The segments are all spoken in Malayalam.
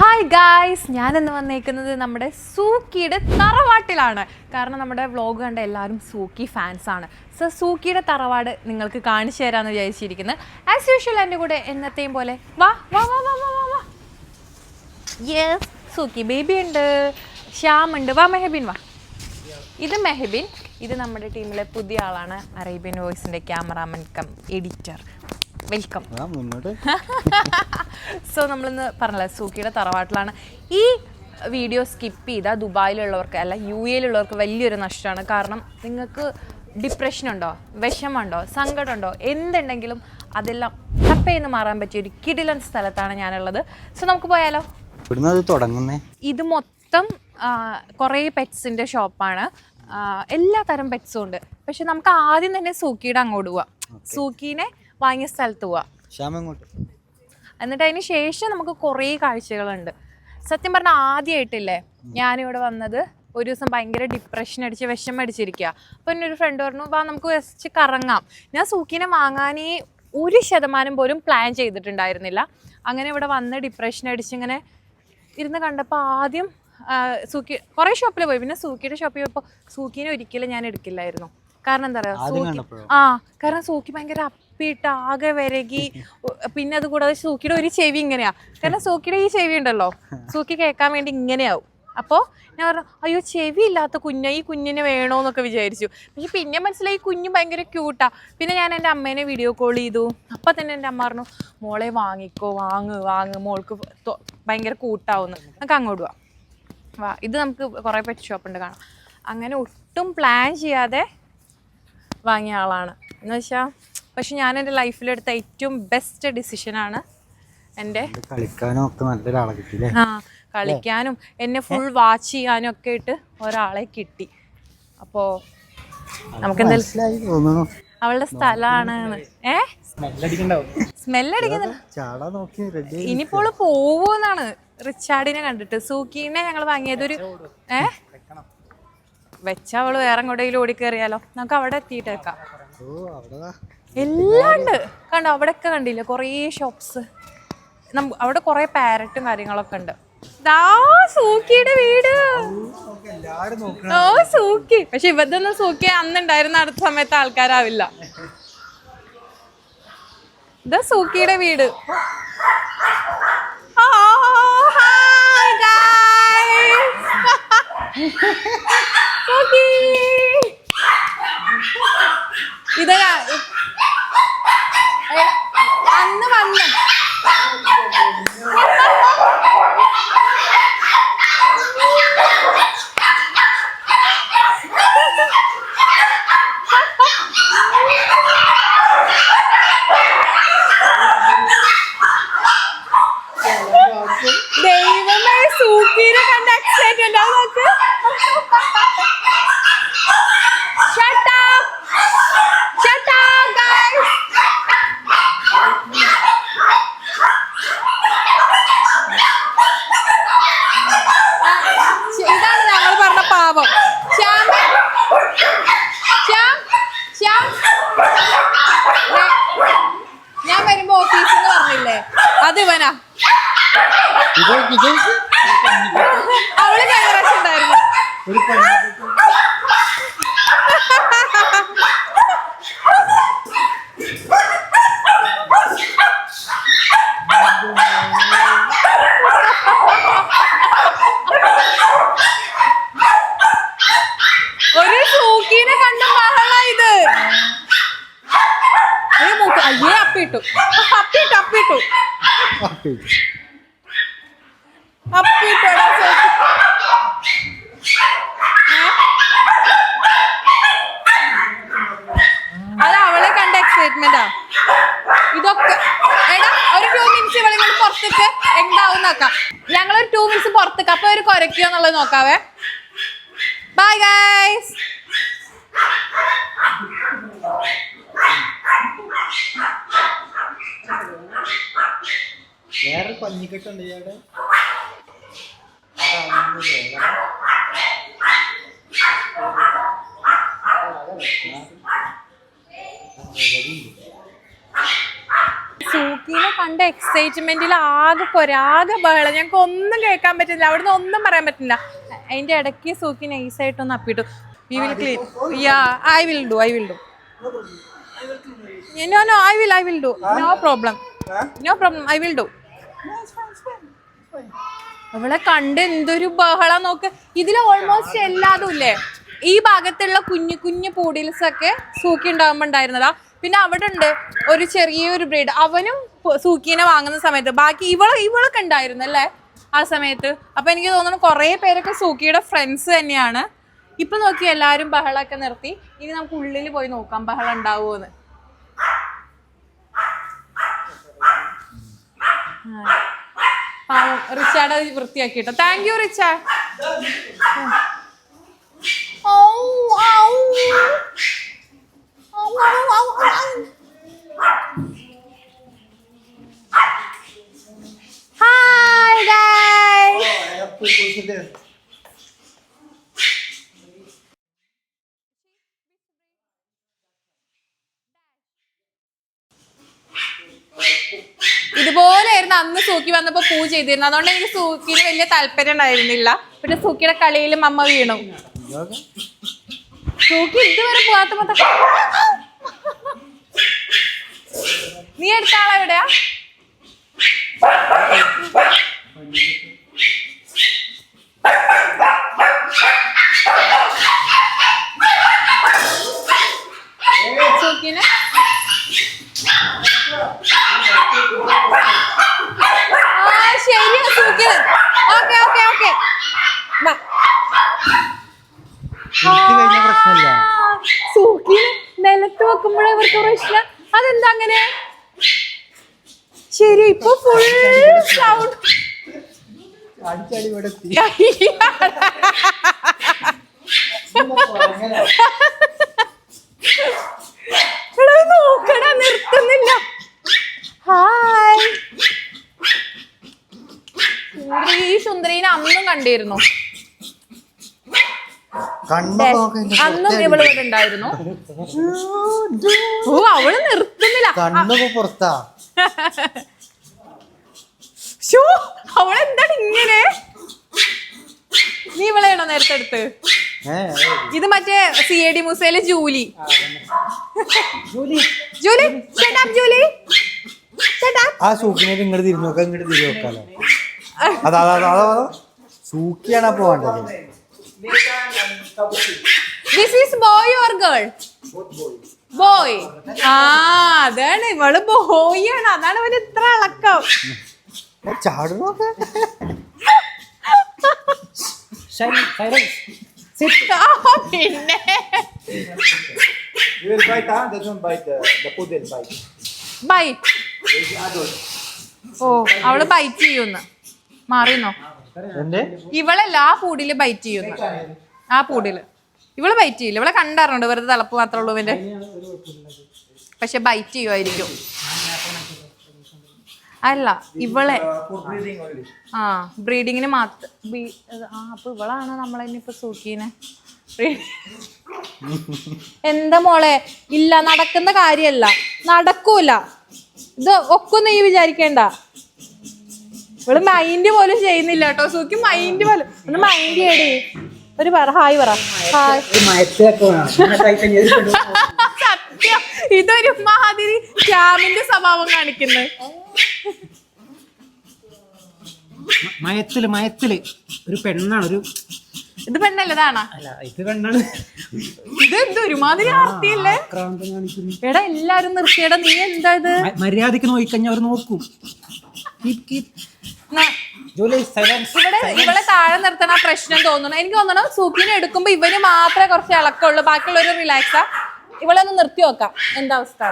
ഹായ് ഗായ്സ്, ഞാനിന്ന് വന്നേക്കുന്നത് നമ്മുടെ സൂക്കിയുടെ തറവാട്ടിലാണ്. കാരണം നമ്മുടെ വ്ളോഗ് കണ്ട എല്ലാവരും സൂക്കി ഫാൻസാണ്. സോ സൂക്കിയുടെ തറവാട് നിങ്ങൾക്ക് കാണിച്ചു തരാമെന്ന് വിചാരിച്ചിരിക്കുന്നത്. ആസ് യൂഷ്വൽ എൻ്റെ കൂടെ എന്നത്തെയും പോലെ വാ വാ വാ വാ വാ വാ വാ. യെസ്, സൂക്കി ബേബി ഉണ്ട്, ശ്യാം ഉണ്ട്. വാ മെഹബിൻ വാ. ഇത് മെഹബിൻ, ഇത് നമ്മുടെ ടീമിലെ പുതിയ ആളാണ്, അറേബ്യൻ വോയിസിൻ്റെ cameraman cum editor. Welcome. So നമ്മളിന്ന് പറഞ്ഞല്ലോ സൂക്കിയുടെ തറവാട്ടിലാണ്. ഈ വീഡിയോ സ്കിപ്പ് ചെയ്താൽ ദുബായിലുള്ളവർക്ക് അല്ല യു എയിലുള്ളവർക്ക് വലിയൊരു നഷ്ടമാണ്. കാരണം നിങ്ങൾക്ക് ഡിപ്രഷനുണ്ടോ, വിഷമമുണ്ടോ, സങ്കടമുണ്ടോ, എന്തുണ്ടെങ്കിലും അതെല്ലാം ടപ്പേന്ന് മാറാൻ പറ്റിയ ഒരു കിടിലൻ സ്ഥലത്താണ് ഞാനുള്ളത്. സോ നമുക്ക് പോയാലോ. ഇത് മൊത്തം കുറേ പെറ്റ്സിൻ്റെ ഷോപ്പാണ്. എല്ലാ തരം പെറ്റ്സും ഉണ്ട്. പക്ഷെ നമുക്ക് ആദ്യം തന്നെ സൂക്കിയുടെ അങ്ങോട്ട് പോവാം. സൂക്കീനെ വാങ്ങിയ സ്ഥലത്ത് പോവാം. എന്നിട്ട് അതിന് ശേഷം നമുക്ക് കുറേ കാഴ്ചകളുണ്ട്. സത്യം പറഞ്ഞാൽ ആദ്യമായിട്ടില്ലേ ഞാനിവിടെ വന്നത്. ഒരു ദിവസം ഭയങ്കര ഡിപ്രഷൻ അടിച്ച് വിഷമം അടിച്ചിരിക്കുക. അപ്പോൾ എൻ്റെ ഒരു ഫ്രണ്ട് പറഞ്ഞു, വാ നമുക്ക് വെച്ച് കറങ്ങാം. ഞാൻ സൂക്കീനെ വാങ്ങാനേ 1% പോലും പ്ലാൻ ചെയ്തിട്ടുണ്ടായിരുന്നില്ല. അങ്ങനെ ഇവിടെ വന്ന് ഡിപ്രഷൻ അടിച്ച് ഇങ്ങനെ ഇരുന്ന് കണ്ടപ്പോൾ ആദ്യം സൂക്കി കുറേ ഷോപ്പിൽ പോയി. പിന്നെ സൂക്കിയുടെ ഷോപ്പിൽ പോയപ്പോൾ സൂക്കീനെ ഒരിക്കലും ഞാൻ എടുക്കില്ലായിരുന്നു. കാരണം എന്താ പറയുക, സൂക്കി കാരണം സൂക്കി ഭയങ്കര അപ്പിയിട്ട് ആകെ വിരകി. പിന്നെ അതുകൂടാതെ സൂക്കിയുടെ ഒരു ചെവി ഇങ്ങനെയാ. കാരണം സൂക്കിയുടെ ഈ ചെവി ഉണ്ടല്ലോ, സൂക്കി കേൾക്കാൻ വേണ്ടി ഇങ്ങനെയാവും. അപ്പോൾ ഞാൻ പറഞ്ഞു, അയ്യോ ചെവി ഇല്ലാത്ത ഈ കുഞ്ഞിനെ വേണോന്നൊക്കെ വിചാരിച്ചു. പക്ഷെ പിന്നെ മനസ്സിലായി കുഞ്ഞ് ഭയങ്കര ക്യൂട്ടാ. പിന്നെ ഞാൻ എൻ്റെ അമ്മേനെ വീഡിയോ കോൾ ചെയ്തു. അപ്പം തന്നെ എൻ്റെ അമ്മ പറഞ്ഞു, മോളെ വാങ്ങിക്കോ, വാങ്ങ് മോൾക്ക് ഭയങ്കര കൂട്ടാവുന്നു, നമുക്ക് അങ്ങോട്ട് വാ. ഇത് നമുക്ക് കുറേ പെറ്റ് ഷോപ്പുണ്ട് കാണാം. അങ്ങനെ ഒട്ടും പ്ലാൻ ചെയ്യാതെ വാങ്ങിയ ആളാണ് എന്ന് വെച്ചാൽ. പക്ഷെ ഞാൻ എൻ്റെ ലൈഫിലെടുത്ത ഏറ്റവും ബെസ്റ്റ് ഡിസിഷനാണ്. എൻ്റെ കളിക്കാനും എന്നെ ഫുൾ വാച്ച് ചെയ്യാനും ഒക്കെ ഇട്ട് ഒരാളെ കിട്ടി. അപ്പോൾ നമുക്ക് എന്തായാലും അവളുടെ സ്ഥലമാണ്. സ്മെല്ലടിക്കുന്നില്ല. ഇനിയിപ്പോൾ പോവൂന്നാണ് റിച്ചാർഡിനെ കണ്ടിട്ട്. സൂക്കീനെ ഞങ്ങൾ വാങ്ങിയതൊരു വെച്ച അവള് വേറെ എങ്ങോട്ടെങ്കിലും ഓടിക്കേറിയാലോ. നമുക്ക് അവിടെ എത്തിയിട്ടേക്കാം. എല്ലാം ഉണ്ട് കണ്ടോ, അവിടെയൊക്കെ കണ്ടില്ലേ കുറേ ഷോപ്സ്. അവിടെ കുറേ പാരറ്റും കാര്യങ്ങളൊക്കെ ഉണ്ട്. സൂക്കിയുടെ വീട്. ഓ സൂക്കി. പക്ഷെ ഇവതൊന്നും സൂക്കി അന്നുണ്ടായിരുന്ന അടുത്ത സമയത്ത് ആൾക്കാരാവില്ല. ഇതാ സൂക്കിയുടെ വീട്. ഇതാ അന്ന് വന്ന ദൈവമേ, സൂക്കീനെ കണ്ട എക്സൈറ്റ്മെന്റ് അത് നോക്ക്. ഇതാണ് ഞങ്ങൾ പറഞ്ഞ പാവം ഞാൻ വരുമ്പോ ഓഫീസിൽ പറഞ്ഞില്ലേ, അത് ഇവനാ. അവള് കഴിഞ്ഞ പ്രാവശ്യം ഉണ്ടായിരുന്നു. ഒരു സൂക്കീനെ കണ്ട മഹള ഇത്. അയ്യേ അപ്പിട്ടു. അത് അവളെ കണ്ട എക്സൈറ്റ്മെന്റാ. ഇതൊക്കെ എടാ ഒരു 2 മിനിറ്റ്സ് ഇവളെ കൊണ്ട് പുറത്തേക്ക് എന്താവും നോക്കാം. ഞങ്ങളൊരു 2 മിനിറ്റ്സ് പുറത്തേക്ക്. അപ്പൊ ഒരു കുറയ്ക്കുക എന്നുള്ളത് നോക്കാവേ. Bye guys. വേറെ പഞ്ഞിക്കെട്ടുണ്ട് ഇയാടെ. സൂക്കിനെ കണ്ട എക്സൈറ്റ്മെന്റിൽ ആകെ ബഹളം, ഞങ്ങൾക്ക് ഒന്നും കേൾക്കാൻ പറ്റില്ല, അവിടുന്ന് ഒന്നും പറയാൻ പറ്റില്ല. അതിന്റെ ഇടയ്ക്ക് സൂക്കി നൈസായിട്ടൊന്ന് അപ്പിട്ടു. We will clean. Yeah, I will do. I will do. No, I will do. No problem. I will do. അവളെ കണ്ട് എന്തൊരു ബഹളം നോക്ക്. ഇതിൽ ഓൾമോസ്റ്റ് എല്ലാതും ഇല്ലേ, ഈ ഭാഗത്തുള്ള കുഞ്ഞു പൂഡിൽസ് ഒക്കെ സൂക്കി ഉണ്ടാകുമ്പോ ഉണ്ടായിരുന്നതാ. പിന്നെ അവിടെ ഉണ്ട് ഒരു ചെറിയൊരു ബ്രീഡ്, അവനും സൂക്കീനെ വാങ്ങുന്ന സമയത്ത്. ബാക്കി ഇവളൊക്കെ ഉണ്ടായിരുന്നു അല്ലേ ആ സമയത്ത്. അപ്പൊ എനിക്ക് തോന്നുന്നു കുറെ പേരൊക്കെ സൂക്കിയുടെ ഫ്രണ്ട്സ് തന്നെയാണ്. ഇപ്പൊ നോക്കി എല്ലാരും ബഹളമൊക്കെ നിർത്തി. ഇനി നമുക്ക് ഉള്ളിൽ പോയി നോക്കാം ബഹളം ഉണ്ടാവുമെന്ന്. റിച്ചാർഡ് അത് വൃത്തിയാക്കിട്ടോ. Thank you Richard. Hi guys. ഇതുപോലെയായിരുന്നു അന്ന് സൂക്കി വന്നപ്പോ പൂ ചെയ്തിരുന്നു. അതുകൊണ്ട് എനിക്ക് സൂക്കിന് വലിയ താല്പര്യം ഉണ്ടായിരുന്നില്ല. പിന്നെ സൂക്കിയുടെ കളിയിലും അമ്മ വീണു. സൂക്കി ഇതുവരെ പോകാത്ത മൊത്തം. നീ എടുത്ത ആളെവിടെയാ? സൂക്കിന് ശരിയാ സൂക്കി. ഓക്കെ സൂക്കിന് നിലത്ത് വെക്കുമ്പോഴേ ഇവർക്ക് പ്രശ്നം. അതെന്താ അങ്ങനെ? ശരി, ഇപ്പൊ ഫുൾ സൗണ്ട്. നോക്കടാ, നിർത്തുന്നില്ല. ഹായ്. ഈ സുന്ദരീനെ അന്നും കണ്ടിരുന്നു. അന്നും ഇവള് ഇവിടെ ഉണ്ടായിരുന്നു. ഓ, അവള് നിർത്തുന്നില്ല. അവളെന്താണ് ഇങ്ങനെ? നീ ഇവളെയാണോ നേരത്തെ എടുത്ത്? ഇത് മറ്റേ CAD മൂസയിലെ ജൂലി. ആ സൂക്കിനെ ഇങ്ങോട്ട് തിരിഞ്ഞു നോക്കാം, ഇങ്ങോട്ട് തിരിഞ്ഞു നോക്കാലോ. അതാ സൂക്കിയാണ് പോവേണ്ടത്. This is boy or girl? Boy. അതാണ് ഇവള് ബോയ് ആണ്. അതാണ് ഇവന് ഇത്ര അളക്കം. ചാടുന്നൊക്കെ പിന്നെ ബൈറ്റ്. ഓ, അവള് ബൈറ്റ് ചെയ്യുന്നു. മാറിന്നോ? ഇവളല്ല, ആ പൂടില് ബൈറ്റ് ചെയ്യുന്നു. ആ പൂടില് ഇവള് ബൈറ്റ് ചെയ്യില്ല. ഇവളെ കണ്ടറിഞ്ഞുണ്ട്, വെറുതെ തളപ്പ് മാത്രമേ ഉള്ളൂ ഇവന്റെ. പക്ഷെ ബൈറ്റ് ചെയ്യുമായിരിക്കും. അല്ല, ഇവളെ ബ്രീഡിങ്ങിന് മാത്രം. അപ്പൊ ഇവളാണ് നമ്മളെന്നിപ്പോ സൂക്കീനെ. എന്താ മോളെ? ഇല്ല, നടക്കുന്ന കാര്യല്ല, നടക്കൂല. ഇത് ഒക്കെ നീ വിചാരിക്കേണ്ട. ഇവള് മൈൻഡ് പോലും ചെയ്യുന്നില്ല കേട്ടോ. സൂക്കി മൈൻഡ് പോലും ഒന്ന് മൈൻഡ് ചെയ്യടി. ഒരു പറ, ഹായ് പറ. ഹായ്. സത്യം, ഇതൊരു മാതിരി ക്യാമിന്റെ സ്വഭാവം കാണിക്കുന്നത്. മയത്തില് ഒരു പെണ്ണാണ്. ഇത് പെണ്ണല്ലതാണോ? ഇത് പെണ്ണാണ്. ഇതെന്ത് ഒരുമാതിരി ആർത്തിയല്ലേ? എടാ എല്ലാരും നിർത്തിയടാ. നീ എന്താ ഇത്? മര്യാദക്ക് നോക്കിക്കഴിഞ്ഞാൽ അവർ നോക്കും. ഇവളെ താഴെ നിർത്തണ പ്രശ്നം തോന്നുന്നു. എനിക്ക് തോന്നണം സൂക്കിനെ എടുക്കുമ്പോ ഇവന് മാത്രമേ കുറച്ച് ഇളക്കമുള്ളൂ, ബാക്കിയുള്ളൊരു റിലാക്സാ. ഇവളെ ഒന്ന് നിർത്തി നോക്കാം എന്താ അവസ്ഥ.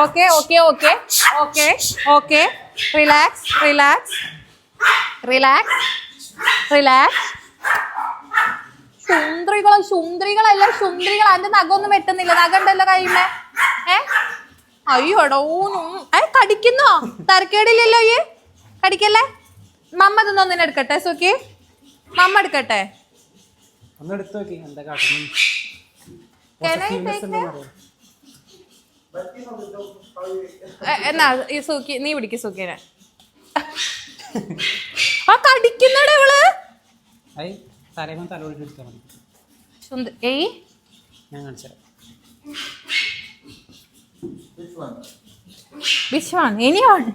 Okay okay okay okay okay relax relax relax relax. സുന്ദരികളല്ല സുന്ദരികൾ. അതിന്റെ നഖമൊന്നും വെട്ടുന്നില്ല. നഖം ഉണ്ടല്ലോ കയ്യിലെ. അയ്യോടോ കടിക്കുന്നോ? തരക്കേടില്ലല്ലോ ഈ കടിക്കല്ലേ. മമ്മ ഇതൊന്നും എടുക്കട്ടെ സുഖി, മമ്മ എടുക്കട്ടെ. എന്നാ ഈ സുഖി നീ പിടിക്ക് സുഖിനെ. ആ കടിക്കുന്നട ഇവള്. വിശ്വാൻ ഇനിയാണ്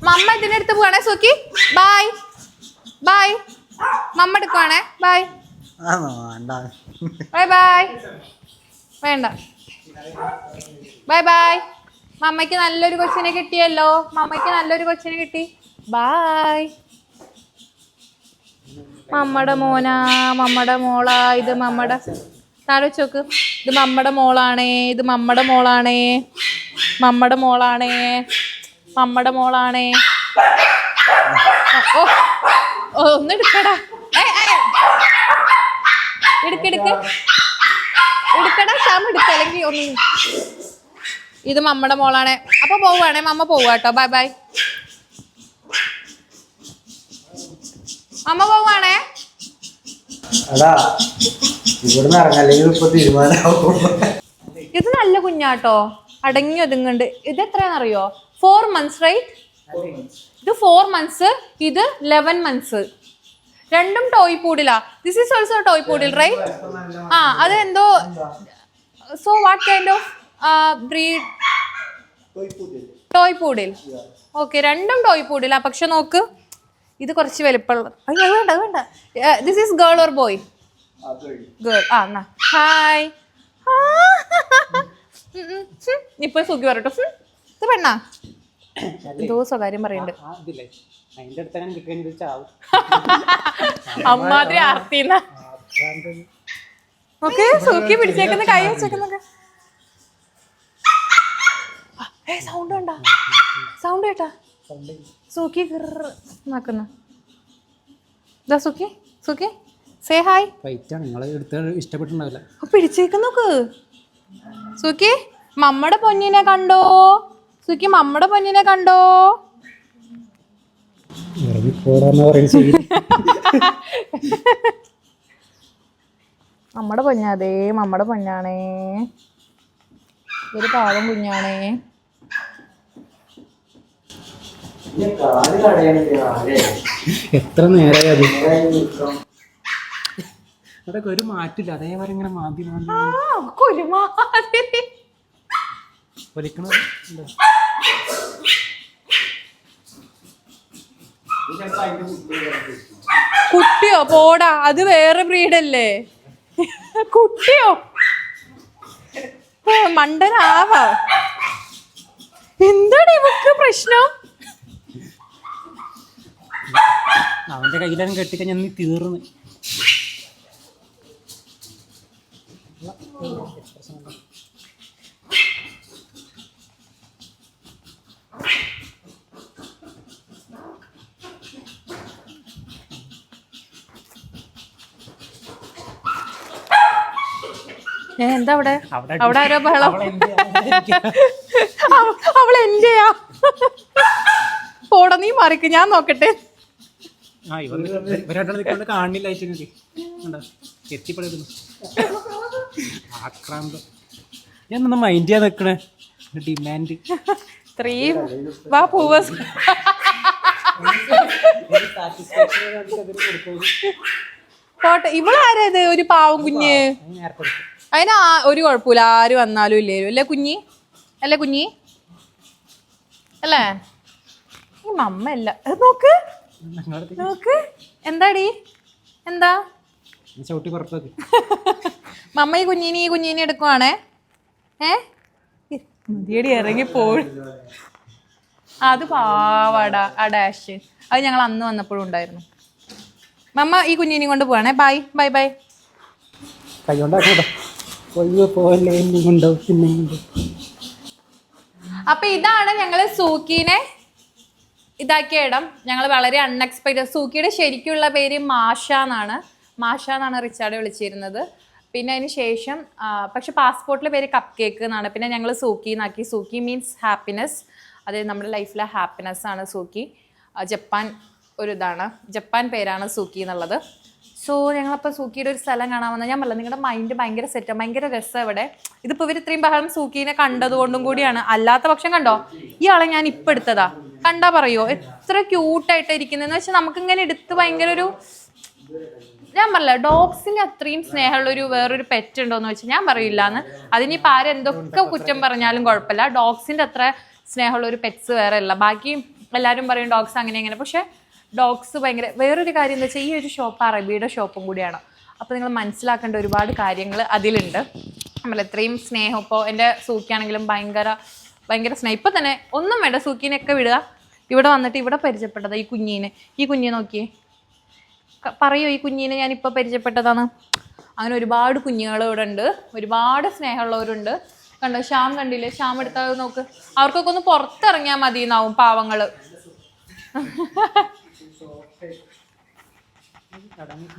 മമ്മ ഇതിനടുത്ത് പോവാണേ സുഖി. Bye bye. മമ്മ എടുക്കുവാണേ. Bye bye bye. വേണ്ട ബൈ ബൈ. മമ്മയ്ക്ക് നല്ലൊരു കൊച്ചിനെ കിട്ടിയല്ലോ. മമ്മയ്ക്ക് നല്ലൊരു കൊച്ചിനെ കിട്ടി. ബൈ. മമ്മടെ മോനാ, മമ്മടെ മോളാ. ഇത് മമ്മടെ താഴെ വെച്ചോക്ക്. ഇത് മമ്മടെ മോളാണേ. ഇത് മമ്മടെ മോളാണേ. മമ്മടെ മോളാണേ. മമ്മടെ മോളാണേ. ഓ ഒന്ന് എടുക്കടാ. എടുക്കെടുക്കടാ. ശ്യാം എടുക്ക. അല്ലെങ്കിൽ ഒന്ന്. ഇത് മമ്മടെ മോളാണേ. അപ്പൊ പോവാണേ. മമ്മ പോവാട്ടോ. Bye bye. അമ്മ പോവാണേ. ഇത് നല്ല കുഞ്ഞാട്ടോ. അടങ്ങി ഒതുങ്ങുന്നുണ്ട്. ഇത് എത്രയാണെന്നറിയോ? 4 months റൈറ്റ്. ഇത് 4 months. ഇത് 11 months. രണ്ടും ടോയ് പൂഡിലാ. This is also toy poodle right. ആ അത് എന്തോ. So what kind of breed? Toy poodle. Okay രണ്ടും ടോയ് പൂഡിലാ. പക്ഷെ നോക്ക് ഇത് കുറച്ച് വലുപ്പമുള്ള. അയ്യോ വേണ്ട വേണ്ട. This is girl or boy? Girl. ആ എന്നാ ഹായ്. ഇപ്പൊ സുഖി പറയട്ടോ. ഇത് പെണ്ണാ. എന്തോ സ്വകാര്യം പറയുന്നുണ്ട്. അമ്മാതിരി ആർത്തിന്ന. ഓക്കെ സുഖി പിടിച്ചേക്കുന്ന കൈ വെച്ചേക്കുന്നൊക്കെ. സൗണ്ട് കണ്ടാ? സൗണ്ട് കേട്ടാ? സുഖി നാക്കുന്ന. ഇതാ സുഖി. Sukhi say hi. ഇഷ്ടപ്പെട്ടുണ്ടാവില്ല. പിടിച്ചേക്കുന്നോക്ക്. സുഖി മമ്മടെ പൊന്നിനെ കണ്ടോ? സുഖി മമ്മടെ പൊന്നിനെ കണ്ടോ? മമ്മടെ പൊന്നാതേ. മമ്മടെ പൊന്നാണേ. ഒരു പാവം കുഞ്ഞാണേ. എത്ര നേരമായി അത് അതൊക്കെ ഒരു മാറ്റില്ല. അതേപോലെ ഇങ്ങനെ മാതി ഒലിക്കണ. കുട്ടിയോ? പോടാ അത് വേറെ ബ്രീഡല്ലേ. കുട്ടിയോ? മണ്ടനാവാ. എന്താണ് ഇവക്ക് പ്രശ്നം? അവന്റെ കയ്യിലും കെട്ടിക്കഴിഞ്ഞാൽ നീ തീർന്ന്. എന്താ അവിടെ? അവിടെ ആരോ ബഹളം. അവൾ എന്റെയാ. പോടാ നീ മാറിക്ക്. ഞാൻ നോക്കട്ടെ. കാണില്ല. എത്തിപ്പെടുന്നു ആക്രാന്തം. ഞാൻ ഒന്ന് മൈൻഡ് ചെയ്യാൻ നിക്കണേ. ഡിമാൻഡ് വാ പൂവസ്. പോട്ടെ. ഇവളാരാ ഇത്? ഒരു പാവം കുഞ്ഞ്. അതിന് ഒരു കുഴപ്പമില്ല. ആര് വന്നാലും ഇല്ലേലും അല്ലേ കുഞ്ഞി? അല്ലേ കുഞ്ഞി? അല്ലേ? ഈ മമ്മ അല്ല. നോക്ക് നോക്ക്. എന്താടി? എന്താ മമ്മ ഈ കുഞ്ഞിനെ എടുക്കുവാണേ. മതിയടി ഇറങ്ങി പോയി. അത് പാവാടാ ആ ഡാഷ്. അത് ഞങ്ങൾ അന്ന് വന്നപ്പോഴും ഉണ്ടായിരുന്നു. മമ്മ ഈ കുഞ്ഞിനെയും കൊണ്ട് പോവാണേ. By bye by. അപ്പൊ ഇതാണ് ഞങ്ങള് സൂക്കീനെ ഇതാക്കിയ ഇടം. ഞങ്ങൾ വളരെ അൺഎക്സ്പെക്ടഡ്. സൂക്കിയുടെ ശരിക്കുള്ള പേര് മാഷ എന്നാണ് റിച്ചാർഡ് വിളിച്ചിരുന്നത്. പിന്നെ അതിന് ശേഷം പക്ഷെ പാസ്പോർട്ടിലെ പേര് കപ്പ് കേക്ക് എന്നാണ്. പിന്നെ ഞങ്ങൾ സൂക്കി എന്നാക്കി. സൂക്കി മീൻസ് ഹാപ്പിനെസ്. അതായത് നമ്മുടെ ലൈഫിലെ ഹാപ്പിനെസ് ആണ് സൂക്കി. ജപ്പാൻ ജപ്പാൻ പേരാണ് സൂക്കി എന്നുള്ളത്. സോ ഞങ്ങളപ്പോൾ സൂക്കിയുടെ ഒരു സ്ഥലം കാണാൻ വന്നാൽ ഞാൻ പറഞ്ഞില്ല, നിങ്ങളുടെ മൈൻഡ് ഭയങ്കര സെറ്റാണ്, ഭയങ്കര രസം. ഇവിടെ ഇതിപ്പോൾ ഇവർ ഇത്രയും ബഹളം സൂക്കീനെ കണ്ടതുകൊണ്ടും കൂടിയാണ്. അല്ലാത്ത പക്ഷം കണ്ടോ, ഈ ആളെ ഞാൻ ഇപ്പം എടുത്തതാ, കണ്ടാ പറയോ എത്ര ക്യൂട്ടായിട്ട് ഇരിക്കുന്നതെന്ന് വെച്ചാൽ നമുക്കിങ്ങനെ എടുത്ത് ഭയങ്കര ഒരു, ഞാൻ പറയില്ല ഡോഗ്സിന് അത്രയും സ്നേഹമുള്ളൊരു വേറൊരു പെറ്റ് ഉണ്ടോയെന്ന് വെച്ചാൽ ഞാൻ പറയില്ലാന്ന്. അതിനിപ്പോൾ ആരെന്തൊക്കെ കുറ്റം പറഞ്ഞാലും കുഴപ്പമില്ല, ഡോഗ്സിൻ്റെ അത്ര സ്നേഹമുള്ള ഒരു പെറ്റ്സ് വേറെ അല്ല. ബാക്കി എല്ലാവരും പറയും ഡോഗ്സ് അങ്ങനെ അങ്ങനെ, പക്ഷെ ഡോഗ്സ് ഭയങ്കര. വേറൊരു കാര്യം എന്താ വെച്ചാൽ ഈ ഒരു ഷോപ്പ് അറബിയുടെ ഷോപ്പും കൂടിയാണ്. അപ്പോൾ നിങ്ങൾ മനസ്സിലാക്കേണ്ട ഒരുപാട് കാര്യങ്ങൾ അതിലുണ്ട്. നമ്മൾ എത്രയും സ്നേഹം, ഇപ്പോൾ എൻ്റെ സൂക്കിയാണെങ്കിലും ഭയങ്കര സ്നേഹം. ഇപ്പം തന്നെ ഒന്നും വേണ്ട, സൂക്കീനെയൊക്കെ വിടുക, ഇവിടെ വന്നിട്ട് ഇവിടെ പരിചയപ്പെട്ടതാ ഈ കുഞ്ഞിനെ നോക്കിയേ, പറയൂ ഈ കുഞ്ഞിനെ ഞാൻ ഇപ്പോൾ പരിചയപ്പെട്ടതാണ്. അങ്ങനെ ഒരുപാട് കുഞ്ഞുങ്ങൾ ഇവിടെ ഉണ്ട്, ഒരുപാട് സ്നേഹമുള്ളവരുണ്ട്. കണ്ടോ ശ്യാം കണ്ടില്ലേ, ശ്യാം എടുത്താൽ നോക്ക്, അവർക്കൊക്കെ ഒന്ന് പുറത്തിറങ്ങിയാൽ മതി എന്നാവും പാവങ്ങള്.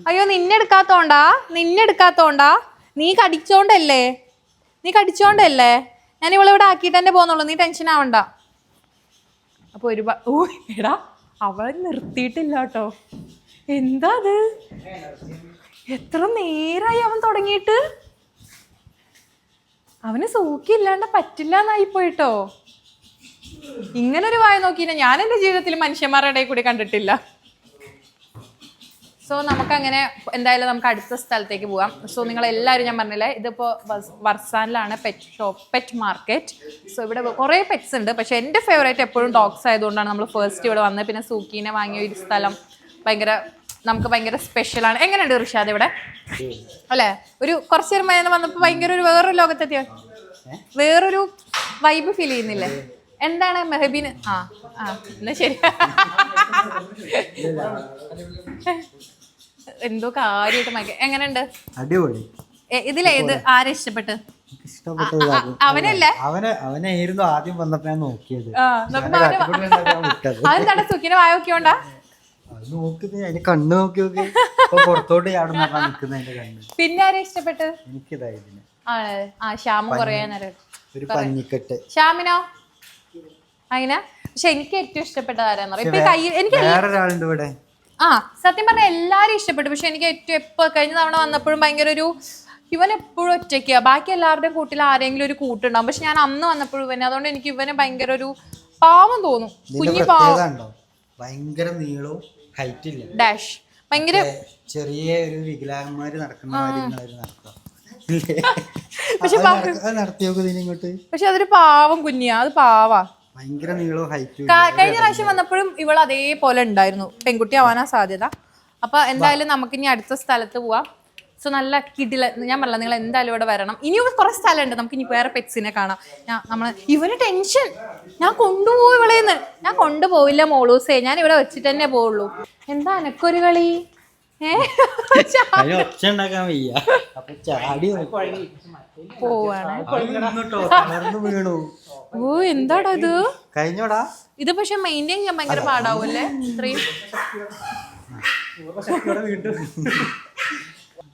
അയ്യോ നിന്നെ എടുക്കാത്തോണ്ടാ, നീ കടിച്ചോണ്ടല്ലേ ഞാൻ ഇവളിവിടെ ആക്കിയിട്ട് തന്നെ പോന്നുള്ളൂ, നീ ടെൻഷൻ ആവണ്ട. അപ്പൊ എടാ അവൾ നിർത്തിയിട്ടില്ല കേട്ടോ. എന്താ അത്, എത്ര നേരായി അവൻ തുടങ്ങിയിട്ട്. അവന് സൂക്കില്ലാണ്ട് പറ്റില്ല എന്നായി പോയിട്ടോ. ഇങ്ങനൊരു വായ നോക്കിയിട്ട് ഞാൻ എൻ്റെ ജീവിതത്തിൽ മനുഷ്യന്മാരുടെ ഇടയിൽ കൂടി കണ്ടിട്ടില്ല. സോ നമുക്കങ്ങനെ എന്തായാലും നമുക്ക് അടുത്ത സ്ഥലത്തേക്ക് പോകാം. സോ നിങ്ങളെല്ലാവരും, ഞാൻ പറഞ്ഞില്ലേ ഇതിപ്പോൾ വർസാനിലാണ് പെറ്റ് മാർക്കറ്റ്. സോ ഇവിടെ കുറേ പെറ്റ്സ് ഉണ്ട്, പക്ഷേ എൻ്റെ ഫേവറേറ്റ് എപ്പോഴും ഡോഗ്സ് ആയതുകൊണ്ടാണ് നമ്മൾ ഫസ്റ്റ് ഇവിടെ വന്നത്. പിന്നെ സൂക്കീനെ വാങ്ങിയ ഒരു സ്ഥലം നമുക്ക് ഭയങ്കര സ്പെഷ്യലാണ്. എങ്ങനെയുണ്ട് റിഷാദ് ഇവിടെ അല്ലേ? ഒരു കുറച്ച് നേരം വന്നപ്പോൾ ഭയങ്കര വേറൊരു ലോകത്തെത്തിയ വേറൊരു വൈബ് ഫീൽ ചെയ്യുന്നില്ലേ? എന്താണ് മെഹബീന്? എന്നാ ശരി, എന്തോ കാര്യമായിട്ട് എങ്ങനെയുണ്ട്? അടിപൊളി. ഇതിലേത് ആരെ ഇഷ്ടപ്പെട്ട്? അവനല്ലേ? അവനായിരുന്നു ആദ്യം വന്നപ്പോ ഞാൻ നോക്കിയത്. അതെന്താണ് സുഖിനെ വായ നോക്കിയോണ്ടാ? അതിന്റെ കണ്ണ് നോക്കി പുറത്തോട്ട് ചാടുന്ന കണ്ണ്. പിന്നെ ആരെ ഇഷ്ടപ്പെട്ട്? എനിക്കിതായിരുന്നു ശ്യാമ് കുറേ നേരം ഒരു പഞ്ഞിക്കെട്ട്. ശ്യാമിനോ? അങ്ങനെ. പക്ഷെ എനിക്ക് ഏറ്റവും ഇഷ്ടപ്പെട്ട ആരാന്ന് പറയാം, ഇപ്പൊ എനിക്ക് വേറൊരാളുണ്ട് ഇവിടെ. സത്യം പറഞ്ഞാൽ എല്ലാരും ഇഷ്ടപ്പെട്ടു. പക്ഷെ എനിക്ക് ഏറ്റവും എപ്പോ കഴിഞ്ഞ തവണ വന്നപ്പോഴും ഭയങ്കര ഒരു, ഇവൻ എപ്പോഴും ഒറ്റയ്ക്കാ, ബാക്കി എല്ലാവരുടെയും കൂട്ടിൽ ആരെങ്കിലും ഒരു കൂട്ടുണ്ടാവും. പക്ഷെ ഞാൻ അന്ന് വന്നപ്പോഴും ഇവന്, അതുകൊണ്ട് എനിക്ക് ഇവന് ഭയങ്കര ഒരു പാവം തോന്നും. കുഞ്ഞു പാവം, ഭയങ്കര നീളവും ഹൈറ്റ് ഇല്ല, ഡാഷ് ഭയങ്കര ചെറിയ ഒരു വികലാംഗന്മാര് നടക്കുന്ന പക്ഷെ അതൊരു പാവം കുഞ്ഞിയാ, അത് പാവാ. ഭയങ്കര നീളവും ഹൈറ്റും. കഴിഞ്ഞ പ്രാവശ്യം വന്നപ്പോഴും ഇവൾ അതേപോലെ ഉണ്ടായിരുന്നു. പെൺകുട്ടി ആവാനാ സാധ്യത. അപ്പൊ എന്തായാലും നമുക്കിനി അടുത്ത സ്ഥലത്ത് പോവാം. സോ നല്ല കിടില, ഞാൻ പറഞ്ഞ നിങ്ങൾ എന്തായാലും ഇവിടെ വരണം. ഇനിയും കുറെ സ്ഥലമുണ്ട്, നമുക്ക് ഇനി വേറെ പെറ്റ്സിനെ കാണാം. ഇവന് ടെൻഷൻ, ഞാൻ കൊണ്ടുപോയി ഇവളേന്ന്. ഞാൻ കൊണ്ടുപോയില്ല മോളൂസേ, ഞാൻ ഇവിടെ വെച്ചിട്ട് തന്നെ പോവുള്ളൂ. എന്താ എനക്കൊരു കളി? ഓ എന്താടാ ഇത്? കഴിഞ്ഞോടാ ഇത് പക്ഷെ മെയിൻറ്റെയിൻ ചെയ്യാൻ ഭയങ്കര പാടാവൂല്ലേ ഇത്രയും.